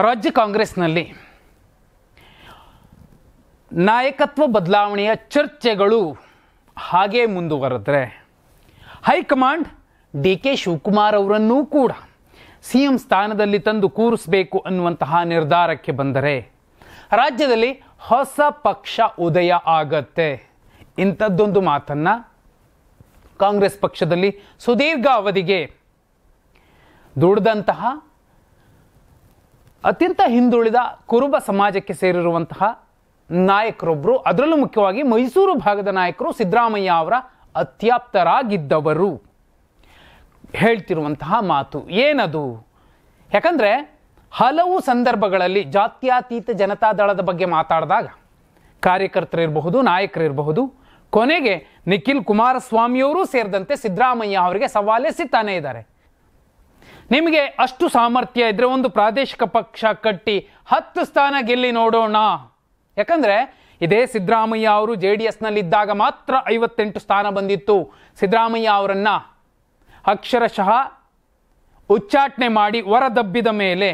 ರಾಜ್ಯ ಕಾಂಗ್ರೆಸ್ನಲ್ಲಿ ನಾಯಕತ್ವ ಬದಲಾವಣೆಯ ಚರ್ಚೆಗಳು ಹಾಗೇ ಮುಂದುವರೆದರೆ ಹೈಕಮಾಂಡ್ ಡಿ ಕೆ ಶಿವಕುಮಾರ್ ಅವರನ್ನೂ ಕೂಡ ಸಿಎಂ ಸ್ಥಾನದಲ್ಲಿ ತಂದು ಕೂರಿಸಬೇಕು ಅನ್ನುವಂತಹ ನಿರ್ಧಾರಕ್ಕೆ ಬಂದರೆ ರಾಜ್ಯದಲ್ಲಿ ಹೊಸ ಪಕ್ಷ ಉದಯ ಆಗತ್ತೆ. ಇಂಥದ್ದೊಂದು ಮಾತನ್ನು ಕಾಂಗ್ರೆಸ್ ಪಕ್ಷದಲ್ಲಿ ಸುದೀರ್ಘ ಅವಧಿಗೆ ದುಡಿದಂತಹ ಅತ್ಯಂತ ಹಿಂದುಳಿದ ಕುರುಬ ಸಮಾಜಕ್ಕೆ ಸೇರಿರುವಂತಹ ನಾಯಕರೊಬ್ಬರು, ಅದರಲ್ಲೂ ಮುಖ್ಯವಾಗಿ ಮೈಸೂರು ಭಾಗದ ನಾಯಕರು, ಸಿದ್ದರಾಮಯ್ಯ ಅವರ ಅತ್ಯಾಪ್ತರಾಗಿದ್ದವರು ಹೇಳ್ತಿರುವಂತಹ ಮಾತು ಏನದು? ಯಾಕಂದರೆ ಹಲವು ಸಂದರ್ಭಗಳಲ್ಲಿ ಜಾತ್ಯತೀತ ಜನತಾದಳದ ಬಗ್ಗೆ ಮಾತಾಡಿದಾಗ ಕಾರ್ಯಕರ್ತರಿರಬಹುದು, ನಾಯಕರಿರಬಹುದು, ಕೊನೆಗೆ ನಿಖಿಲ್ ಕುಮಾರಸ್ವಾಮಿಯವರೂ ಸೇರಿದಂತೆ ಸಿದ್ದರಾಮಯ್ಯ ಅವರಿಗೆ ಸವಾಲೆಸಿತಾನೇ ಇದ್ದಾರೆ. ನಿಮಗೆ ಅಷ್ಟು ಸಾಮರ್ಥ್ಯ ಇದ್ದರೆ ಒಂದು ಪ್ರಾದೇಶಿಕ ಪಕ್ಷ ಕಟ್ಟಿ 10 ಸ್ಥಾನ ಗೆಲ್ಲಿ ನೋಡೋಣ. ಯಾಕಂದರೆ ಇದೇ ಸಿದ್ದರಾಮಯ್ಯ ಅವರು JDSನಲ್ಲಿದ್ದಾಗ ಮಾತ್ರ 58 ಸ್ಥಾನ ಬಂದಿತ್ತು. ಸಿದ್ದರಾಮಯ್ಯ ಅವರನ್ನು ಅಕ್ಷರಶಃ ಉಚ್ಚಾಟನೆ ಮಾಡಿ ಹೊರದಬ್ಬಿದ ಮೇಲೆ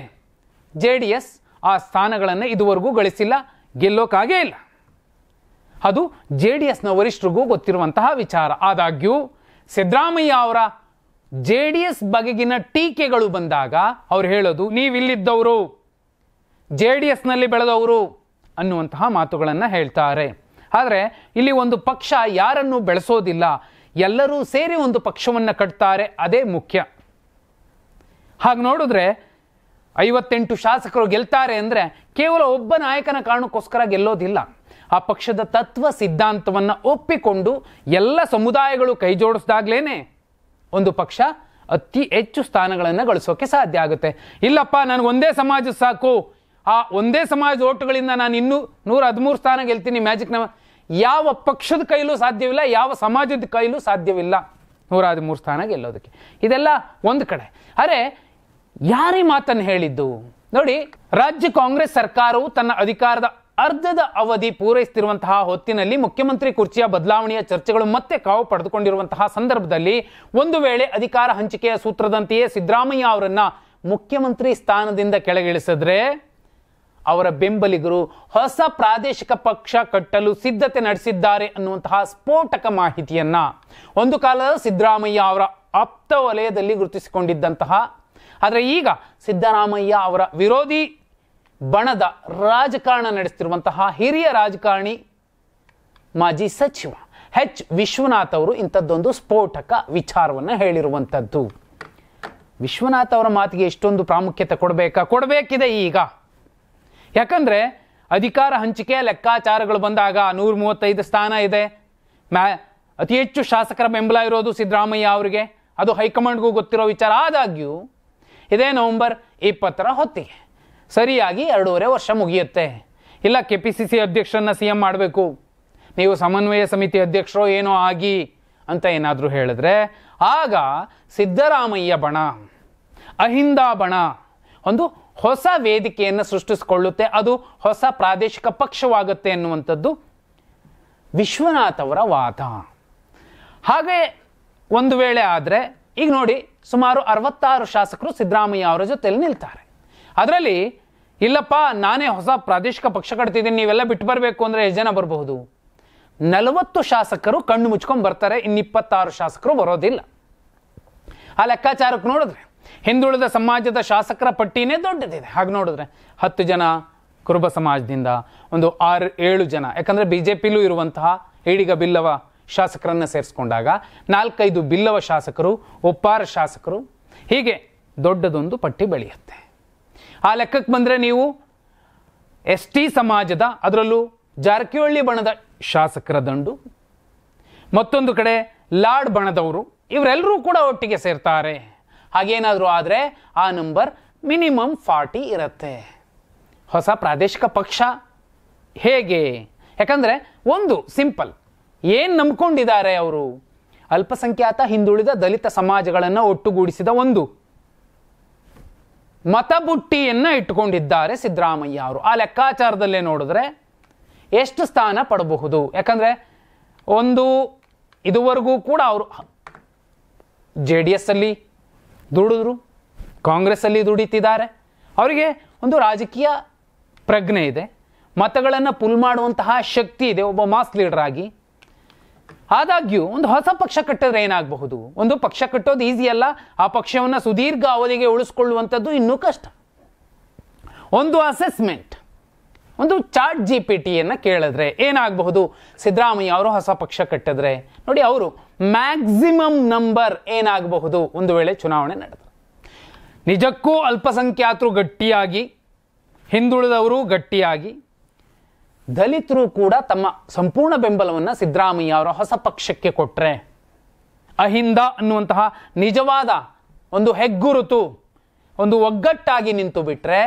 JDS ಆ ಸ್ಥಾನಗಳನ್ನು ಇದುವರೆಗೂ ಗಳಿಸಿಲ್ಲ, ಗೆಲ್ಲೋಕ್ಕಾಗೇ ಇಲ್ಲ. ಅದು JDSನ ವರಿಷ್ಠರಿಗೂ ಗೊತ್ತಿರುವಂತಹ ವಿಚಾರ. ಆದಾಗ್ಯೂ ಸಿದ್ದರಾಮಯ್ಯ ಅವರ JDS ಬಗೆಗಿನ ಟೀಕೆಗಳು ಬಂದಾಗ ಅವ್ರು ಹೇಳೋದು, ನೀವಿಲ್ಲಿದ್ದವರು, JDSನಲ್ಲಿ ಬೆಳೆದವರು ಅನ್ನುವಂತಹ ಮಾತುಗಳನ್ನು ಹೇಳ್ತಾರೆ. ಆದರೆ ಇಲ್ಲಿ ಒಂದು ಪಕ್ಷ ಯಾರನ್ನು ಬೆಳೆಸೋದಿಲ್ಲ, ಎಲ್ಲರೂ ಸೇರಿ ಒಂದು ಪಕ್ಷವನ್ನು ಕಟ್ತಾರೆ, ಅದೇ ಮುಖ್ಯ. ಹಾಗೆ ನೋಡಿದ್ರೆ 58 ಶಾಸಕರು ಗೆಲ್ತಾರೆ ಅಂದರೆ ಕೇವಲ ಒಬ್ಬ ನಾಯಕನ ಕಾರಣಕ್ಕೋಸ್ಕರ ಗೆಲ್ಲೋದಿಲ್ಲ. ಆ ಪಕ್ಷದ ತತ್ವ ಸಿದ್ಧಾಂತವನ್ನು ಒಪ್ಪಿಕೊಂಡು ಎಲ್ಲ ಸಮುದಾಯಗಳು ಕೈ ಜೋಡಿಸಿದಾಗಲೇ ಒಂದು ಪಕ್ಷ ಅತಿ ಹೆಚ್ಚು ಸ್ಥಾನಗಳನ್ನು ಗಳಿಸೋಕೆ ಸಾಧ್ಯ ಆಗುತ್ತೆ. ಇಲ್ಲಪ್ಪ ನನಗೆ ಒಂದೇ ಸಮಾಜ ಸಾಕು, ಆ ಒಂದೇ ಸಮಾಜ ಓಟುಗಳಿಂದ ನಾನು ಇನ್ನೂ 113 ಸ್ಥಾನ ಗೆಲ್ತೀನಿ ಮ್ಯಾಜಿಕ್ನ, ಯಾವ ಪಕ್ಷದ ಕೈಲೂ ಸಾಧ್ಯವಿಲ್ಲ, ಯಾವ ಸಮಾಜದ ಕೈಲೂ ಸಾಧ್ಯವಿಲ್ಲ 113 ಸ್ಥಾನ ಗೆಲ್ಲೋದಕ್ಕೆ. ಇದೆಲ್ಲ ಒಂದು ಕಡೆ. ಅರೆ ಯಾರೇ ಮಾತನ್ನು ಹೇಳಿದ್ದು ನೋಡಿ, ರಾಜ್ಯ ಕಾಂಗ್ರೆಸ್ ಸರ್ಕಾರವು ತನ್ನ ಅಧಿಕಾರದ ಅರ್ಧದ ಅವಧಿ ಪೂರೈಸುತ್ತಿರುವಂತಹ ಹೊತ್ತಿನಲ್ಲಿ ಮುಖ್ಯಮಂತ್ರಿ ಕುರ್ಚಿಯ ಬದಲಾವಣೆಯ ಚರ್ಚೆಗಳು ಮತ್ತೆ ಕಾವು ಪಡೆದುಕೊಂಡಿರುವಂತಹ ಸಂದರ್ಭದಲ್ಲಿ ಒಂದು ವೇಳೆ ಅಧಿಕಾರ ಹಂಚಿಕೆಯ ಸೂತ್ರದಂತೆಯೇ ಸಿದ್ದರಾಮಯ್ಯ ಅವರನ್ನ ಮುಖ್ಯಮಂತ್ರಿ ಸ್ಥಾನದಿಂದ ಕೆಳಗಿಳಿಸಿದ್ರೆ ಅವರ ಬೆಂಬಲಿಗರು ಹೊಸ ಪ್ರಾದೇಶಿಕ ಪಕ್ಷ ಕಟ್ಟಲು ಸಿದ್ಧತೆ ನಡೆಸಿದ್ದಾರೆ ಅನ್ನುವಂತಹ ಸ್ಫೋಟಕ ಮಾಹಿತಿಯನ್ನ ಒಂದು ಕಾಲದ ಸಿದ್ದರಾಮಯ್ಯ ಅವರ ಆಪ್ತ ವಲಯದಲ್ಲಿ ಗುರುತಿಸಿಕೊಂಡಿದ್ದಂತಹ, ಆದರೆ ಈಗ ಸಿದ್ದರಾಮಯ್ಯ ಅವರ ವಿರೋಧಿ ಬಣದ ರಾಜಕಾರಣ ನಡೆಸುತ್ತಿರುವಂತಹ ಹಿರಿಯ ರಾಜಕಾರಣಿ ಮಾಜಿ ಸಚಿವ ಎಚ್ ವಿಶ್ವನಾಥ್ ಅವರು ಇಂಥದ್ದೊಂದು ಸ್ಫೋಟಕ ವಿಚಾರವನ್ನು ಹೇಳಿರುವಂಥದ್ದು. ವಿಶ್ವನಾಥ್ ಅವರ ಮಾತಿಗೆ ಎಷ್ಟೊಂದು ಪ್ರಾಮುಖ್ಯತೆ ಕೊಡಬೇಕಿದೆ ಈಗ. ಯಾಕಂದರೆ ಅಧಿಕಾರ ಹಂಚಿಕೆಯ ಲೆಕ್ಕಾಚಾರಗಳು ಬಂದಾಗ 135 ಸ್ಥಾನ ಇದೆ, ಅತಿ ಹೆಚ್ಚು ಶಾಸಕರ ಬೆಂಬಲ ಇರೋದು ಸಿದ್ದರಾಮಯ್ಯ ಅವರಿಗೆ, ಅದು ಹೈಕಮಾಂಡ್ಗೂ ಗೊತ್ತಿರೋ ವಿಚಾರ. ಆದಾಗ್ಯೂ ಇದೇ ನವೆಂಬರ್ 20ರ ಹೊತ್ತಿಗೆ ಸರಿಯಾಗಿ 2.5 ವರ್ಷ ಮುಗಿಯುತ್ತೆ. ಇಲ್ಲ KPCC ಅಧ್ಯಕ್ಷರನ್ನ CM ಮಾಡಬೇಕು, ನೀವು ಸಮನ್ವಯ ಸಮಿತಿ ಅಧ್ಯಕ್ಷರೋ ಏನೋ ಆಗಿ ಅಂತ ಏನಾದರೂ ಹೇಳಿದ್ರೆ ಆಗ ಸಿದ್ದರಾಮಯ್ಯ ಬಣ, ಅಹಿಂದ ಬಣ ಒಂದು ಹೊಸ ವೇದಿಕೆಯನ್ನು ಸೃಷ್ಟಿಸಿಕೊಳ್ಳುತ್ತೆ, ಅದು ಹೊಸ ಪ್ರಾದೇಶಿಕ ಪಕ್ಷವಾಗುತ್ತೆ ಎನ್ನುವಂಥದ್ದು ವಿಶ್ವನಾಥ್ ಅವರ ವಾದ. ಹಾಗೆ ಒಂದು ವೇಳೆ ಆದರೆ ಈಗ ನೋಡಿ, ಸುಮಾರು 66 ಶಾಸಕರು ಸಿದ್ದರಾಮಯ್ಯ ಅವರ ಜೊತೆಯಲ್ಲಿ ನಿಲ್ತಾರೆ. ಅದರಲ್ಲಿ ಇಲ್ಲಪ್ಪ ನಾನೇ ಹೊಸ ಪ್ರಾದೇಶಿಕ ಪಕ್ಷ ಕಟ್ತಿದ್ದೀನಿ, ನೀವೆಲ್ಲ ಬಿಟ್ಟು ಬರಬೇಕು ಅಂದರೆ ಎಷ್ಟು ಜನ ಬರಬಹುದು? 40 ಶಾಸಕರು ಕಣ್ಣು ಮುಚ್ಕೊಂಡು ಬರ್ತಾರೆ, ಇನ್ನು 26 ಶಾಸಕರು ಬರೋದಿಲ್ಲ. ಆ ಲೆಕ್ಕಾಚಾರಕ್ಕೆ ನೋಡಿದ್ರೆ ಹಿಂದುಳಿದ ಸಮಾಜದ ಶಾಸಕರ ಪಟ್ಟಿನೇ ದೊಡ್ಡದಿದೆ. ಹಾಗೆ ನೋಡಿದ್ರೆ 10 ಜನ ಕುರುಬ ಸಮಾಜದಿಂದ, ಒಂದು 6-7 ಜನ, ಯಾಕಂದರೆ BJPಲೂ ಇರುವಂತಹ ಈಡಿಗ ಬಿಲ್ಲವ ಶಾಸಕರನ್ನು ಸೇರಿಸ್ಕೊಂಡಾಗ 4-5 ಬಿಲ್ಲವ ಶಾಸಕರು, ಒಪ್ಪಾರ ಶಾಸಕರು, ಹೀಗೆ ದೊಡ್ಡದೊಂದು ಪಟ್ಟಿ ಬೆಳೆಯುತ್ತೆ. ಆ ಲೆಕ್ಕಕ್ಕೆ ಬಂದರೆ ನೀವು ST ಸಮಾಜದ, ಅದರಲ್ಲೂ ಜಾರಕಿಹೊಳಿ ಬಣದ ಶಾಸಕರ ದಂಡು, ಮತ್ತೊಂದು ಕಡೆ ಲಾಡ್ ಬಣದವರು, ಇವರೆಲ್ಲರೂ ಕೂಡ ಒಟ್ಟಿಗೆ ಸೇರ್ತಾರೆ. ಹಾಗೇನಾದರೂ ಆದರೆ ಆ ನಂಬರ್ ಮಿನಿಮಮ್ 40 ಇರುತ್ತೆ. ಹೊಸ ಪ್ರಾದೇಶಿಕ ಪಕ್ಷ ಹೇಗೆ? ಯಾಕಂದರೆ ಒಂದು ಸಿಂಪಲ್, ಏನು ನಂಬ್ಕೊಂಡಿದ್ದಾರೆ ಅವರು? ಅಲ್ಪಸಂಖ್ಯಾತ ಹಿಂದುಳಿದ ದಲಿತ ಸಮಾಜಗಳನ್ನು ಒಟ್ಟುಗೂಡಿಸಿದ ಒಂದು ಮತಬುಟ್ಟಿಯನ್ನು ಇಟ್ಟುಕೊಂಡಿದ್ದಾರೆ ಸಿದ್ದರಾಮಯ್ಯ ಅವರು. ಆ ಲೆಕ್ಕಾಚಾರದಲ್ಲೇ ನೋಡಿದ್ರೆ ಎಷ್ಟು ಸ್ಥಾನ ಪಡಬಹುದು? ಯಾಕಂದರೆ ಒಂದು ಇದುವರೆಗೂ ಕೂಡ ಅವರು JDS ಅಲ್ಲಿ ದುಡಿದ್ರು, ಕಾಂಗ್ರೆಸ್ ಅಲ್ಲಿ ದುಡಿತಿದ್ದಾರೆ, ಅವರಿಗೆ ಒಂದು ರಾಜಕೀಯ ಪ್ರಜ್ಞೆ ಇದೆ, ಮತಗಳನ್ನು ಪುಲ್ ಮಾಡುವಂತಹ ಶಕ್ತಿ ಇದೆ ಒಬ್ಬ ಮಾಸ್ ಲೀಡರ್ ಆಗಿ. ಆದಾಗ್ಯೂ ಒಂದು ಹೊಸ ಪಕ್ಷ ಕಟ್ಟಿದ್ರೆ ಏನಾಗಬಹುದು? ಒಂದು ಪಕ್ಷ ಕಟ್ಟೋದು ಈಸಿ ಅಲ್ಲ, ಆ ಪಕ್ಷವನ್ನು ಸುದೀರ್ಘ ಅವಧಿಗೆ ಉಳಿಸ್ಕೊಳ್ಳುವಂಥದ್ದು ಇನ್ನೂ ಕಷ್ಟ. ಒಂದು ಅಸೆಸ್ಮೆಂಟ್, ಒಂದು ಚಾಟ್ GPT ಕೇಳಿದ್ರೆ ಏನಾಗಬಹುದು? ಸಿದ್ದರಾಮಯ್ಯ ಅವರು ಹೊಸ ಪಕ್ಷ ಕಟ್ಟಿದ್ರೆ ನೋಡಿ, ಅವರು ಮ್ಯಾಕ್ಸಿಮಮ್ ನಂಬರ್ ಏನಾಗಬಹುದು ಒಂದು ವೇಳೆ ಚುನಾವಣೆ ನಡೆದ್ರೆ? ನಿಜಕ್ಕೂ ಅಲ್ಪಸಂಖ್ಯಾತರು ಗಟ್ಟಿಯಾಗಿ, ಹಿಂದುಳಿದವರು ಗಟ್ಟಿಯಾಗಿ, ದಲಿತರು ಕೂಡ ತಮ್ಮ ಸಂಪೂರ್ಣ ಬೆಂಬಲವನ್ನು ಸಿದ್ದರಾಮಯ್ಯ ಅವರ ಹೊಸ ಪಕ್ಷಕ್ಕೆ ಕೊಟ್ಟರೆ, ಅಹಿಂದ ಅನ್ನುವಂತಹ ನಿಜವಾದ ಒಂದು ಹೆಗ್ಗುರುತು ಒಂದು ಒಗ್ಗಟ್ಟಾಗಿ ನಿಂತು ಬಿಟ್ರೆ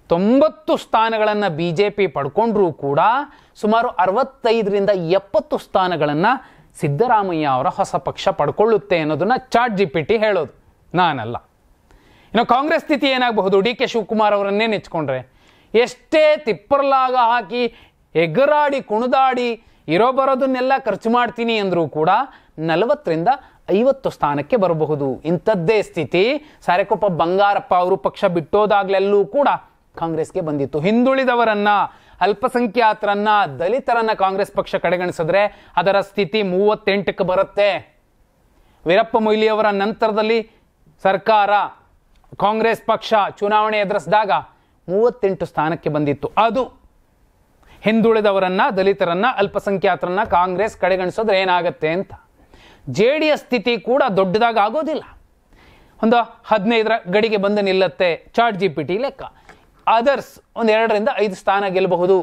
90 ಸ್ಥಾನಗಳನ್ನು BJP ಪಡ್ಕೊಂಡ್ರೂ ಕೂಡ ಸುಮಾರು 65ರಿಂದ 70 ಸ್ಥಾನಗಳನ್ನು ಸಿದ್ದರಾಮಯ್ಯ ಅವರ ಹೊಸ ಪಕ್ಷ ಪಡ್ಕೊಳ್ಳುತ್ತೆ ಅನ್ನೋದನ್ನ ಚಾಟ್ GPT ಹೇಳೋದು, ನಾನಲ್ಲ. ಇನ್ನು ಕಾಂಗ್ರೆಸ್ ಸ್ಥಿತಿ ಏನಾಗಬಹುದು? DK ಶಿವಕುಮಾರ್ ಅವರನ್ನೇ ನೆಚ್ಕೊಂಡ್ರೆ ಎಷ್ಟೇ ತಿಪ್ಪರ್ಲಾಗ ಹಾಕಿ ಎಗರಾಡಿ ಕುಣಿದಾಡಿ ಇರೋ ಬರೋದನ್ನೆಲ್ಲ ಖರ್ಚು ಮಾಡ್ತೀನಿ ಅಂದರೂ ಕೂಡ 40ರಿಂದ 50 ಸ್ಥಾನಕ್ಕೆ ಬರಬಹುದು. ಇಂಥದ್ದೇ ಸ್ಥಿತಿ ಸಾರೆಕೊಪ್ಪ ಬಂಗಾರಪ್ಪ ಅವರು ಪಕ್ಷ ಬಿಟ್ಟೋದಾಗ್ಲೆಲ್ಲೂ ಕೂಡ ಕಾಂಗ್ರೆಸ್ಗೆ ಬಂದಿತ್ತು. ಹಿಂದುಳಿದವರನ್ನ, ಅಲ್ಪಸಂಖ್ಯಾತರನ್ನ, ದಲಿತರನ್ನ ಕಾಂಗ್ರೆಸ್ ಪಕ್ಷ ಕಡೆಗಣಿಸಿದ್ರೆ ಅದರ ಸ್ಥಿತಿ 38ಕ್ಕೆ ಬರುತ್ತೆ. ವೀರಪ್ಪ ಮೊಯ್ಲಿಯವರ ನಂತರದಲ್ಲಿ ಸರ್ಕಾರ, ಕಾಂಗ್ರೆಸ್ ಪಕ್ಷ ಚುನಾವಣೆ ಎದುರಿಸಿದಾಗ 38 ಸ್ಥಾನಕ್ಕೆ ಬಂದಿತ್ತು. ಅದು ಹಿಂದುಳಿದವರನ್ನ, ದಲಿತರನ್ನ, ಅಲ್ಪಸಂಖ್ಯಾತರನ್ನ ಕಾಂಗ್ರೆಸ್ ಕಡೆಗಣಿಸೋದ್ರೆ ಏನಾಗತ್ತೆ ಅಂತ. JDS ಸ್ಥಿತಿ ಕೂಡ ದೊಡ್ಡದಾಗಿ ಆಗೋದಿಲ್ಲ, ಒಂದು 15ರ ಗಡಿಗೆ ಬಂದು ನಿಲ್ಲತ್ತೆ ಚಾಟ್ GPT ಲೆಕ್ಕ. ಅದರ್ಸ್ ಒಂದು 2ರಿಂದ 5 ಸ್ಥಾನ ಗೆಲ್ಲಬಹುದು.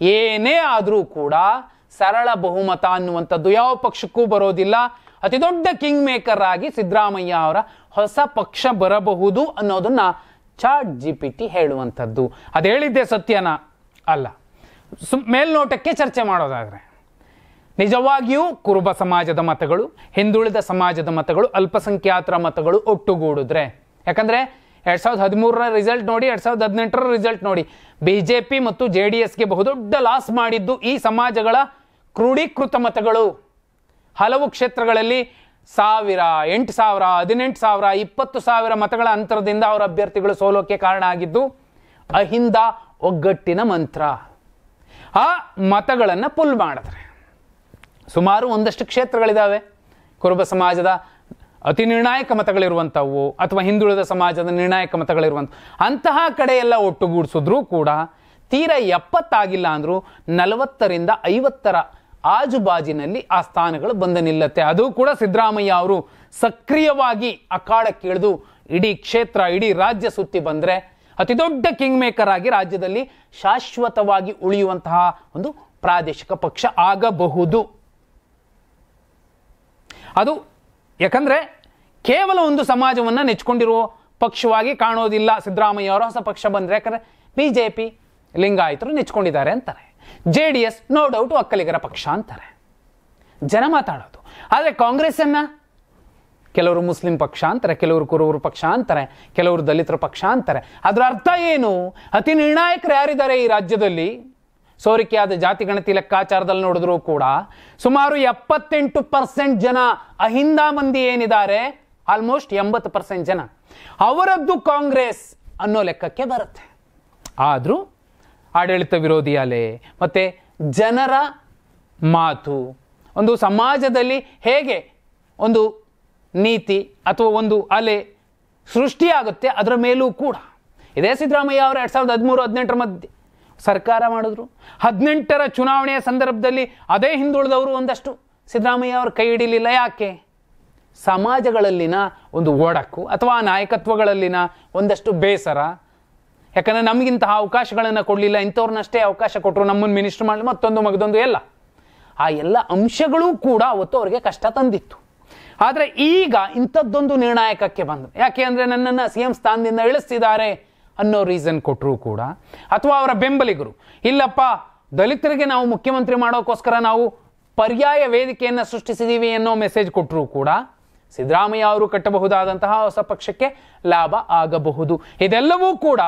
ಏನೇ ಆದರೂ ಕೂಡ ಸರಳ ಬಹುಮತ ಅನ್ನುವಂಥದ್ದು ಯಾವ ಪಕ್ಷಕ್ಕೂ ಬರೋದಿಲ್ಲ. ಅತಿ ದೊಡ್ಡ ಕಿಂಗ್ ಮೇಕರ್ ಆಗಿ ಸಿದ್ದರಾಮಯ್ಯ ಅವರ ಹೊಸ ಪಕ್ಷ ಬರಬಹುದು ಅನ್ನೋದನ್ನ ಚಾಟ್ GPT ಹೇಳುವಂಥದ್ದು. ಅದು ಹೇಳಿದ್ದೆ ಸತ್ಯನ ಅಲ್ಲ. ಮೇಲ್ನೋಟಕ್ಕೆ ಚರ್ಚೆ ಮಾಡೋದಾದ್ರೆ ನಿಜವಾಗಿಯೂ ಕುರುಬ ಸಮಾಜದ ಮತಗಳು, ಹಿಂದುಳಿದ ಸಮಾಜದ ಮತಗಳು, ಅಲ್ಪಸಂಖ್ಯಾತರ ಮತಗಳು ಒಟ್ಟುಗೂಡಿದ್ರೆ, ಯಾಕಂದ್ರೆ 2013ರ ರಿಸಲ್ಟ್ ನೋಡಿ, 2018ರ ರಿಸಲ್ಟ್ ನೋಡಿ, BJP ಮತ್ತು JDSಗೆ ಬಹುದೊಡ್ಡ ಲಾಸ್ ಮಾಡಿದ್ದು ಈ ಸಮಾಜಗಳ ಕ್ರೋಢೀಕೃತ ಮತಗಳು. ಹಲವು ಕ್ಷೇತ್ರಗಳಲ್ಲಿ 1000, 8000, 18000, 20000 ಮತಗಳ ಅಂತರದಿಂದ ಅವರ ಅಭ್ಯರ್ಥಿಗಳು ಸೋಲೋಕೆ ಕಾರಣ ಆಗಿದ್ದು ಅಹಿಂದ ಒಗ್ಗಟ್ಟಿನ ಮಂತ್ರ. ಆ ಮತಗಳನ್ನು ಪುಲ್ ಮಾಡಿದ್ರೆ ಸುಮಾರು ಒಂದಷ್ಟು ಕ್ಷೇತ್ರಗಳಿದ್ದಾವೆ ಕುರುಬ ಸಮಾಜದ ಅತಿ ನಿರ್ಣಾಯಕ ಮತಗಳಿರುವಂಥವು ಅಥವಾ ಹಿಂದುಳಿದ ಸಮಾಜದ ನಿರ್ಣಾಯಕ ಮತಗಳಿರುವಂಥ ಅಂತಹ ಕಡೆ ಎಲ್ಲ ಒಟ್ಟುಗೂಡಿಸಿದ್ರೂ ಕೂಡ ತೀರಾ 70 ಆಗಿಲ್ಲ ಅಂದರೂ 40ರಿಂದ 50ರ ಆಜುಬಾಜಿನಲ್ಲಿ ಆ ಸ್ಥಾನಗಳು ಬಂದು ನಿಲ್ಲತ್ತೆ. ಅದು ಕೂಡ ಸಿದ್ದರಾಮಯ್ಯ ಅವರು ಸಕ್ರಿಯವಾಗಿ ಅಖಾಡಕ್ಕಿಳಿದು ಇಡೀ ಕ್ಷೇತ್ರ, ಇಡೀ ರಾಜ್ಯ ಸುತ್ತಿ ಬಂದರೆ ಅತಿ ದೊಡ್ಡ ಕಿಂಗ್ ಮೇಕರ್ ಆಗಿ ರಾಜ್ಯದಲ್ಲಿ ಶಾಶ್ವತವಾಗಿ ಉಳಿಯುವಂತಹ ಒಂದು ಪ್ರಾದೇಶಿಕ ಪಕ್ಷ ಆಗಬಹುದು. ಅದು ಯಾಕಂದ್ರೆ ಕೇವಲ ಒಂದು ಸಮಾಜವನ್ನ ನೆಚ್ಕೊಂಡಿರುವ ಪಕ್ಷವಾಗಿ ಕಾಣೋದಿಲ್ಲ ಸಿದ್ದರಾಮಯ್ಯ ಅವರ ಹೊಸ ಪಕ್ಷ ಬಂದ್ರೆ. ಯಾಕಂದ್ರೆ BJP ಲಿಂಗಾಯತರು ನೆಚ್ಕೊಂಡಿದ್ದಾರೆ ಅಂತಾರೆ, JDS ನೋ ಡೌಟ್ ಒಕ್ಕಲಿಗರ ಪಕ್ಷ ಅಂತಾರೆ ಜನ ಮಾತಾಡೋದು. ಆದರೆ ಕಾಂಗ್ರೆಸ್ಸನ್ನ ಕೆಲವರು ಮುಸ್ಲಿಂ ಪಕ್ಷ ಅಂತಾರೆ, ಕೆಲವರು ಕುರುಬರು ಪಕ್ಷ ಅಂತಾರೆ, ಕೆಲವರು ದಲಿತರ ಪಕ್ಷ ಅಂತಾರೆ. ಅದರ ಅರ್ಥ ಏನು? ಅತಿ ನಿರ್ಣಾಯಕರು ಯಾರಿದ್ದಾರೆ ಈ ರಾಜ್ಯದಲ್ಲಿ? ಸೋರಿಕೆಯಾದ ಜಾತಿ ಗಣತಿ ಲೆಕ್ಕಾಚಾರದಲ್ಲಿ ನೋಡಿದ್ರು ಕೂಡ ಸುಮಾರು 78% ಜನ ಅಹಿಂದ ಮಂದಿ ಏನಿದ್ದಾರೆ, ಆಲ್ಮೋಸ್ಟ್ 80% ಜನ ಅವರದ್ದು ಕಾಂಗ್ರೆಸ್ ಅನ್ನೋ ಲೆಕ್ಕಕ್ಕೆ ಬರುತ್ತೆ. ಆದರೂ ಆಡಳಿತ ವಿರೋಧಿ ಅಲೆ ಮತ್ತೆ ಜನರ ಮಾತು, ಒಂದು ಸಮಾಜದಲ್ಲಿ ಹೇಗೆ ಒಂದು ನೀತಿ ಅಥವಾ ಒಂದು ಅಲೆ ಸೃಷ್ಟಿಯಾಗುತ್ತೆ ಅದರ ಮೇಲೂ ಕೂಡ ಇದೇ ಸಿದ್ದರಾಮಯ್ಯ ಅವರು 2013-18 ಮಧ್ಯೆ ಸರ್ಕಾರ ಮಾಡಿದ್ರು. 18ರ ಚುನಾವಣೆಯ ಸಂದರ್ಭದಲ್ಲಿ ಅದೇ ಹಿಂದುಳಿದವರು ಒಂದಷ್ಟು ಸಿದ್ದರಾಮಯ್ಯ ಅವರು ಕೈ ಹಿಡಿಲಿಲ್ಲ. ಯಾಕೆ? ಸಮಾಜಗಳಲ್ಲಿನ ಒಂದು ಒಡಕು ಅಥವಾ ನಾಯಕತ್ವಗಳಲ್ಲಿನ ಒಂದಷ್ಟು ಬೇಸರ. ಯಾಕಂದರೆ ನಮಗಿಂತಹ ಅವಕಾಶಗಳನ್ನು ಕೊಡಲಿಲ್ಲ, ಇಂಥವ್ರನ್ನಷ್ಟೇ ಅವಕಾಶ ಕೊಟ್ಟರು, ನಮ್ಮನ್ನು ಮಿನಿಸ್ಟರ್ ಮಾಡಲಿ, ಮತ್ತೊಂದು ಮಗದೊಂದು ಎಲ್ಲ. ಆ ಎಲ್ಲ ಅಂಶಗಳೂ ಕೂಡ ಅವತ್ತು ಅವರಿಗೆ ಕಷ್ಟ ತಂದಿತ್ತು. ಆದರೆ ಈಗ ಇಂಥದ್ದೊಂದು ನಿರ್ಣಾಯಕಕ್ಕೆ ಬಂದರು. ಯಾಕೆ ಅಂದರೆ ನನ್ನನ್ನು CM ಸ್ಥಾನದಿಂದ ಇಳಿಸ್ತಿದ್ದಾರೆ ಅನ್ನೋ ರೀಸನ್ ಕೊಟ್ಟರು ಕೂಡ, ಅಥವಾ ಅವರ ಬೆಂಬಲಿಗರು ಇಲ್ಲಪ್ಪ ದಲಿತರಿಗೆ ನಾವು ಮುಖ್ಯಮಂತ್ರಿ ಮಾಡೋಕ್ಕೋಸ್ಕರ ನಾವು ಪರ್ಯಾಯ ವೇದಿಕೆಯನ್ನು ಸೃಷ್ಟಿಸಿದ್ದೀವಿ ಅನ್ನೋ ಮೆಸೇಜ್ ಕೊಟ್ಟರು ಕೂಡ ಸಿದ್ದರಾಮಯ್ಯ ಅವರು ಕಟ್ಟಬಹುದಾದಂತಹ ಹೊಸ ಪಕ್ಷಕ್ಕೆ ಲಾಭ ಆಗಬಹುದು. ಇದೆಲ್ಲವೂ ಕೂಡ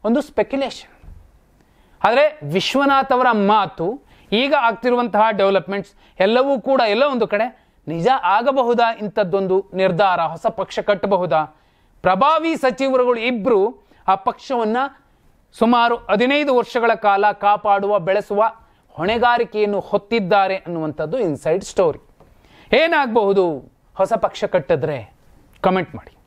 ಒಂದು ಸ್ಪೆಕ್ಯುಲೇಷನ್. ಆದರೆ ವಿಶ್ವನಾಥ್ ಅವರ ಮಾತು, ಈಗ ಆಗ್ತಿರುವಂತಹ ಡೆವಲಪ್ಮೆಂಟ್ಸ್ ಎಲ್ಲವೂ ಕೂಡ ಎಲ್ಲೋ ಒಂದು ಕಡೆ ನಿಜ ಆಗಬಹುದಾ? ಇಂಥದ್ದೊಂದು ನಿರ್ಧಾರ, ಹೊಸ ಪಕ್ಷ ಕಟ್ಟಬಹುದಾ? ಪ್ರಭಾವಿ ಸಚಿವರುಗಳು ಇಬ್ಬರು ಆ ಪಕ್ಷವನ್ನು ಸುಮಾರು 15 ವರ್ಷಗಳ ಕಾಲ ಕಾಪಾಡುವ ಬೆಳೆಸುವ ಹೊಣೆಗಾರಿಕೆಯನ್ನು ಹೊತ್ತಿದ್ದಾರೆ ಅನ್ನುವಂಥದ್ದು ಇನ್ಸೈಡ್ ಸ್ಟೋರಿ. ಏನಾಗಬಹುದು ಹೊಸ ಪಕ್ಷ ಕಟ್ಟಿದ್ರೆ? ಕಮೆಂಟ್ ಮಾಡಿ.